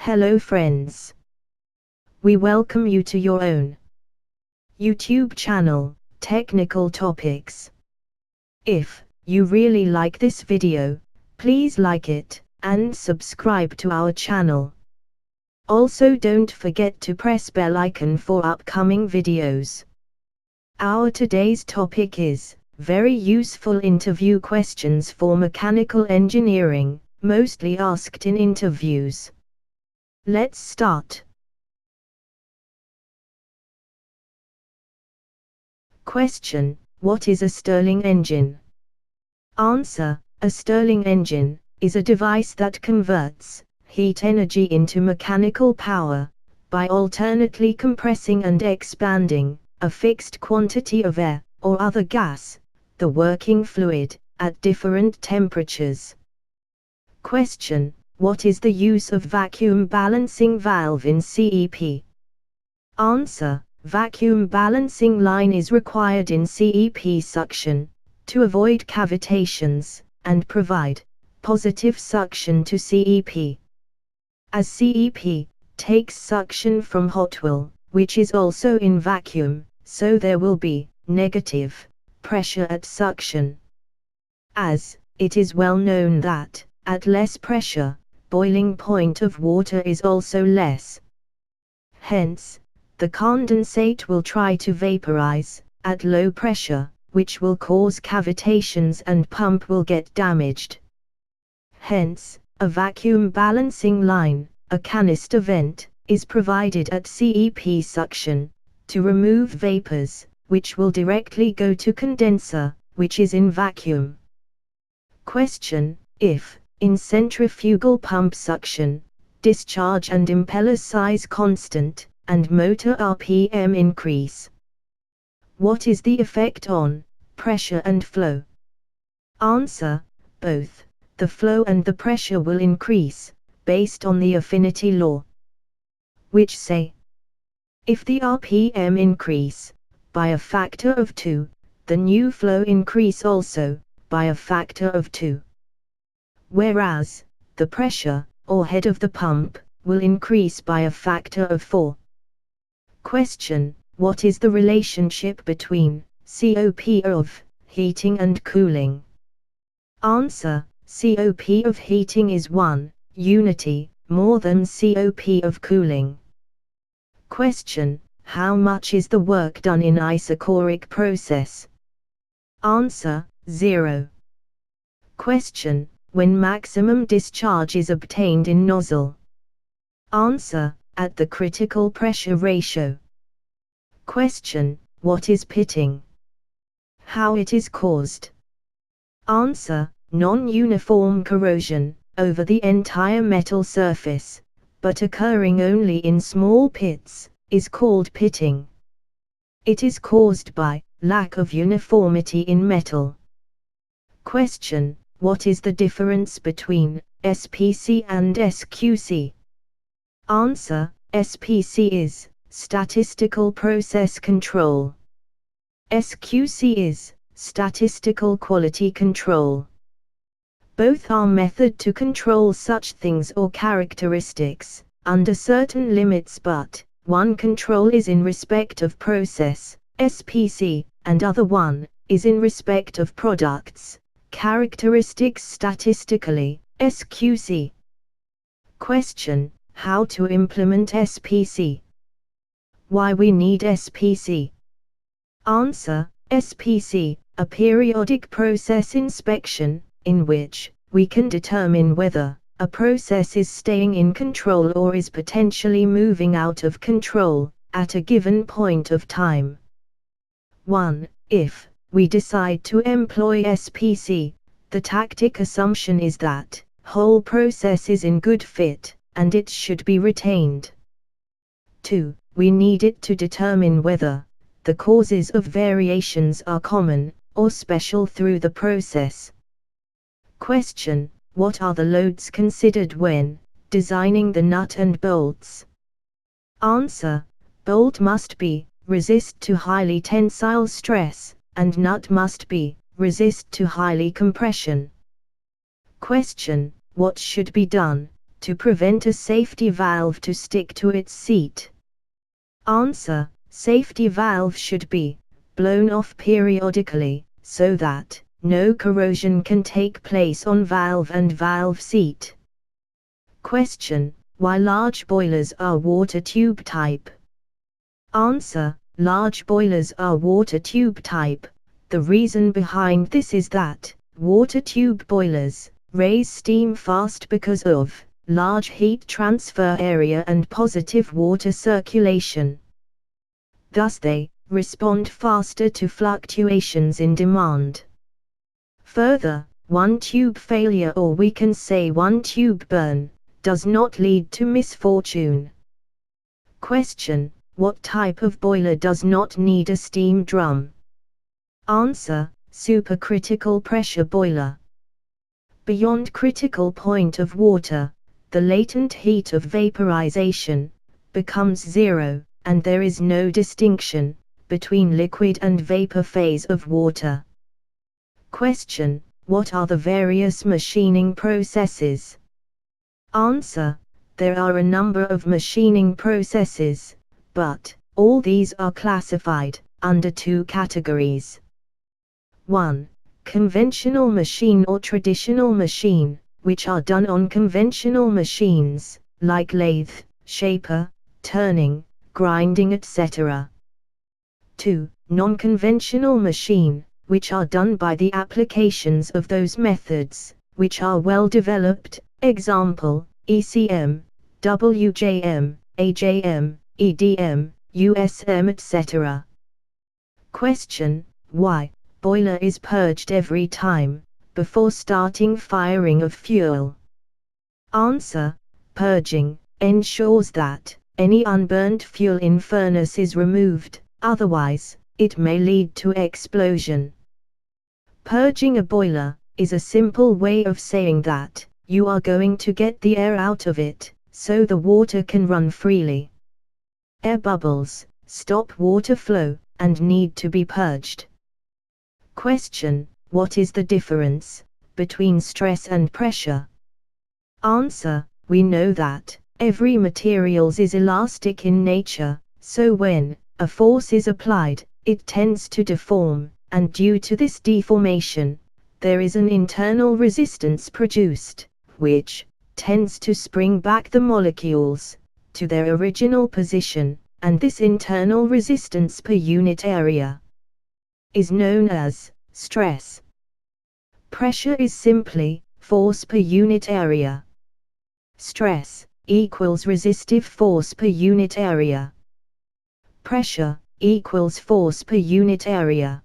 Hello friends. We welcome you to your own YouTube channel, Technical Topics. If you really like this video, please like it and subscribe to our channel. Also don't forget to press bell icon for upcoming videos. Our today's topic is very useful interview questions for mechanical engineering, mostly asked in interviews. Let's start. Question: what is a Stirling engine? Answer: a Stirling engine is a device that converts heat energy into mechanical power by alternately compressing and expanding a fixed quantity of air or other gas, the working fluid, at different temperatures. Question: what is the use of vacuum balancing valve in CEP? Answer: vacuum balancing line is required in CEP suction to avoid cavitations and provide positive suction to CEP. As CEP takes suction from hot oil, which is also in vacuum, so there will be negative pressure at suction. As it is well known that at less pressure, boiling point of water is also less. Hence, the condensate will try to vaporize at low pressure, which will cause cavitations and pump will get damaged. Hence, a vacuum balancing line, a canister vent, is provided at CEP suction to remove vapors, which will directly go to condenser, which is in vacuum. Question: if, in centrifugal pump suction, discharge and impeller size constant, and motor RPM increase, what is the effect on pressure and flow? Answer: both the flow and the pressure will increase, based on the affinity law, which say, if the RPM increase by a factor of 2, the new flow increase also by a factor of 2. Whereas, the pressure, or head of the pump, will increase by a factor of 4. Question: what is the relationship between COP of heating and cooling? Answer: COP of heating is 1 unity more than COP of cooling. Question: how much is the work done in isochoric process? Answer: 0. Question: when maximum discharge is obtained in nozzle? Answer: at the critical pressure ratio. Question: what is pitting? How it is caused? Answer: non-uniform corrosion over the entire metal surface, but occurring only in small pits, is called pitting. It is caused by lack of uniformity in metal. Question: what is the difference between SPC and SQC? Answer: SPC is statistical process control. SQC is statistical quality control. Both are method to control such things or characteristics under certain limits, but one control is in respect of process, SPC, and other one is in respect of products, characteristics statistically, SQC. Question: how to implement SPC? Why we need SPC? Answer: SPC, a periodic process inspection, in which we can determine whether a process is staying in control or is potentially moving out of control at a given point of time. 1. If we decide to employ SPC, the tactic assumption is that whole process is in good fit, and it should be retained. 2. We need it to determine whether the causes of variations are common or special through the process. Question: what are the loads considered when designing the nut and bolts? Answer: bolt must be resist to highly tensile stress, and nut must be resist to highly compression. Question: what should be done to prevent a safety valve to stick to its seat. Answer: safety valve should be blown off periodically, so that no corrosion can take place on valve and valve seat. Question: why large boilers are water tube type? Answer: large boilers are water tube type. The reason behind this is that water tube boilers raise steam fast because of large heat transfer area and positive water circulation. Thus they respond faster to fluctuations in demand. Further, one tube failure, or we can say one tube burn, does not lead to misfortune. Question: what type of boiler does not need a steam drum? Answer: supercritical pressure boiler. Beyond critical point of water, the latent heat of vaporization becomes zero, and there is no distinction between liquid and vapor phase of water. Question: what are the various machining processes? Answer: there are a number of machining processes, but all these are classified under two categories. 1. Conventional machine or traditional machine, which are done on conventional machines, like lathe, shaper, turning, grinding, etc. 2. Non-conventional machine, which are done by the applications of those methods, which are well developed, example, ECM, WJM, AJM, EDM, USM, etc. Question: why boiler is purged every time before starting firing of fuel? Answer: purging ensures that any unburned fuel in furnace is removed, otherwise it may lead to explosion. Purging a boiler is a simple way of saying that you are going to get the air out of it, so the water can run freely. Air bubbles stop water flow and need to be purged. Question: what is the difference between stress and pressure? Answer: we know that every materials is elastic in nature, so when a force is applied, it tends to deform, and due to this deformation, there is an internal resistance produced, which tends to spring back the molecules to their original position, and this internal resistance per unit area is known as stress. Pressure is simply force per unit area. Stress equals resistive force per unit area. Pressure equals force per unit area.